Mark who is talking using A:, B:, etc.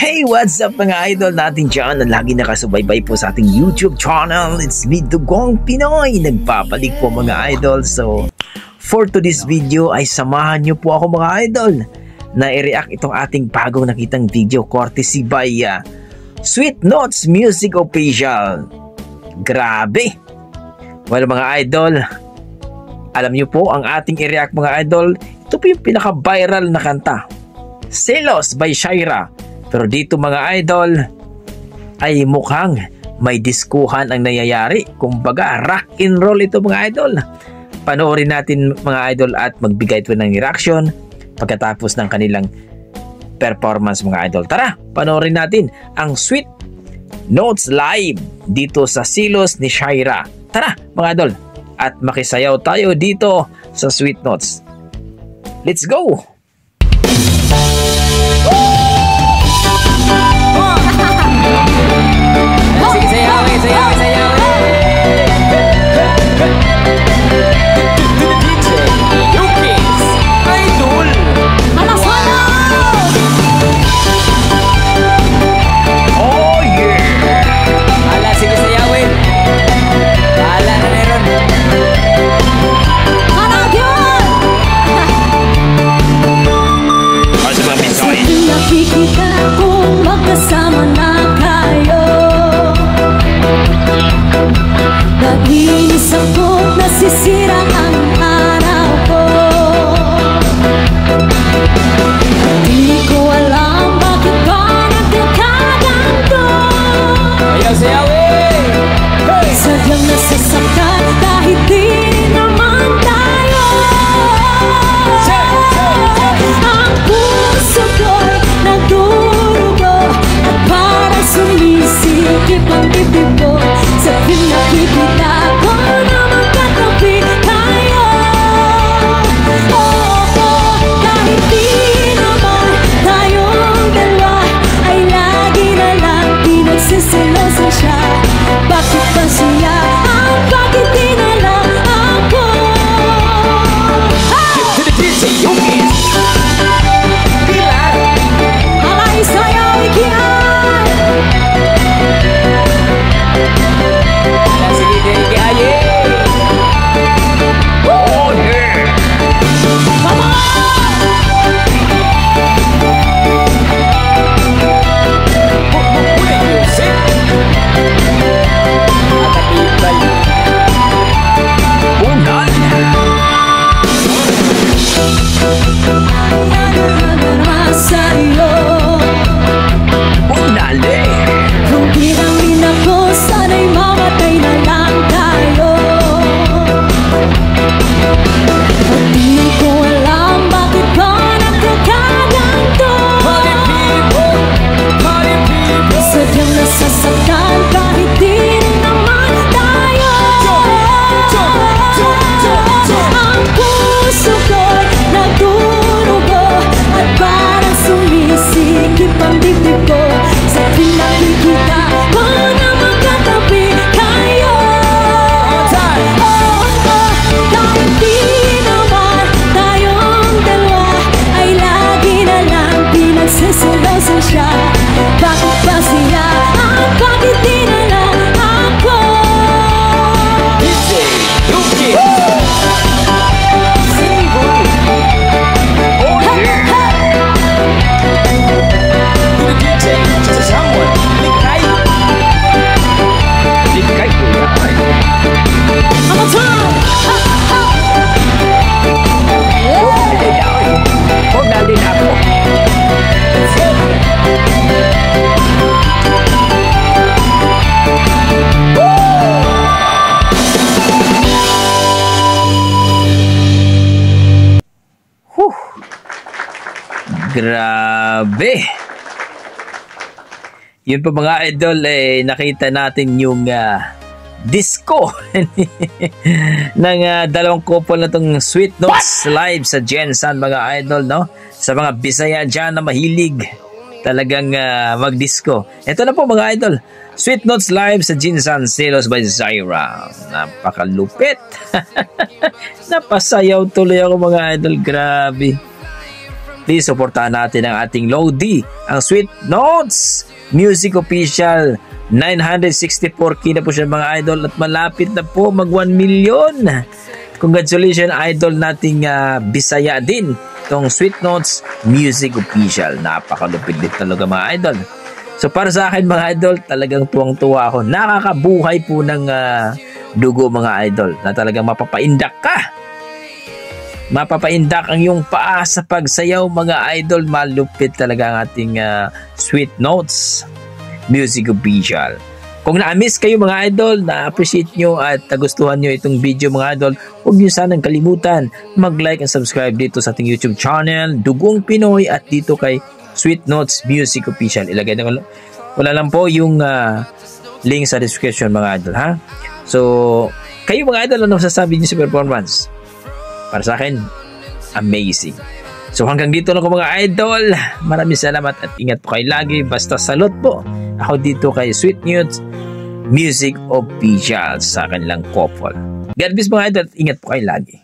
A: Hey, what's up mga idol natin dyan na lagi nakasubaybay po sa ating YouTube channel. It's me, Dugong Pinoy. Nagpapalik po mga idol. So, for today's video ay samahan nyo po ako mga idol na i-react itong ating bagong nakitang video courtesy by Sweet Notes Music Official. Grabe! Well mga idol, alam nyo po ang ating i-react mga idol, ito po yung pinaka-viral na kanta, Selos by Shaira. Pero dito mga idol ay mukhang may diskuhan ang nangyayari. Kumbaga rock and roll ito mga idol. Panoorin natin mga idol at magbigay ito ng reaction pagkatapos ng kanilang performance mga idol. Tara, panoorin natin ang Sweet Notes live dito sa Selos ni Shaira. Tara mga idol at makisayaw tayo dito sa Sweet Notes. Let's go!
B: Sige, sayawin, sayawin, sayawin. DJ Lucas Idol.
C: Alas wala!
A: Oh yeah!
B: Ala, sige, sayawin. Ala na meron.
C: Harap yun!
A: Para sa mga Pinoy.
C: Nakikita kong magkasama na kayo. Naginis ako't nasisira ang araw ko. Di ko alam bakit ka nagkakaganto.
B: Ayaw, sayawin. Hey!
C: Sadyang nasasaktan kahit di naman tayo. Ang puso ko'y nagdurugo at parang sumisikip ang bibig ko. Sa pinakikita ko na magkatabi tayo. Kahit di naman tayong dalawa ay lagi na lang pinagsisilosan siya. Bakit ba siya ang bakit di na lang ako?
B: DJ Lucas. Pilar.
C: Alay sa'yo ikihan.
B: Ala, sige, DJ Aye.
A: Oh yeah!
C: Come on!
B: Huli music. Nakatibay.
A: Unan!
C: Sa'yo
A: Unali!
C: kung hirangin ako, sana'y mamatay na lang tayo. At di ko alam bakit ka nagkakaganto.
B: Party people. Party people.
C: Sadyang nasasaktan kahit di rin naman tayo. Ang puso ko'y nagdurugo at parang sumisikip ang dibdib ko. Sa pinakikita ko na magkatabi kayo. Kahit di naman tayong dalawa ay lagi na lang pinagsisilosan siya. Bakit ba siya ang bakit di na lang ako?
B: DJ Lucas. Single.
A: Oh yeah!
B: To the DJ, to someone. Likay.
A: Likay ko yan.
C: I'm a turn!
A: Huwag na din ako. Whew. Grabe. Yun po mga idol, nakita natin yung disco ng dalawang couple na tong Sweet Notes live sa Jensan mga idol, no? Sa mga Bisaya dyan na mahilig talagang mag-disco. Ito na po mga idol, Sweet Notes live sa Jensan Selos by Shaira. Napakalupit. Napasayaw tuloy ako mga idol, grabe. please supportahan natin ang ating Lodi, ang Sweet Notes Music Official. 964k na po siya mga idol at malapit na po mag 1 million. Congratulations idol nating Bisaya din, itong Sweet Notes Music Official. Napakalupit din talaga mga idol. So para sa akin mga idol, talagang tuwang-tuwa ako. Nakakabuhay po ng dugo mga idol na talagang mapapaindak ka. Mapapaindak ang iyong paa sa pagsayaw mga idol. Malupit talaga ang ating Sweet Notes Music Official. Kung na-miss kayo mga idol, na-appreciate nyo at nagustuhan nyo itong video mga idol, huwag nyo sanang kalimutan mag-like and subscribe dito sa ating YouTube channel, Dugong Pinoy, at dito kay Sweet Notes Music Official. Ilagay na wala lang po yung link sa description mga idol ha. So, kayo mga idol, ano sasabi nyo sa performance? Para sa akin, amazing. So hanggang dito lang ko mga idol. Maraming salamat at ingat po kayo lagi. Basta salute po ako dito kay Sweet Notes Music Official sa kanilang couple. God bless mga idol at ingat po kayo lagi.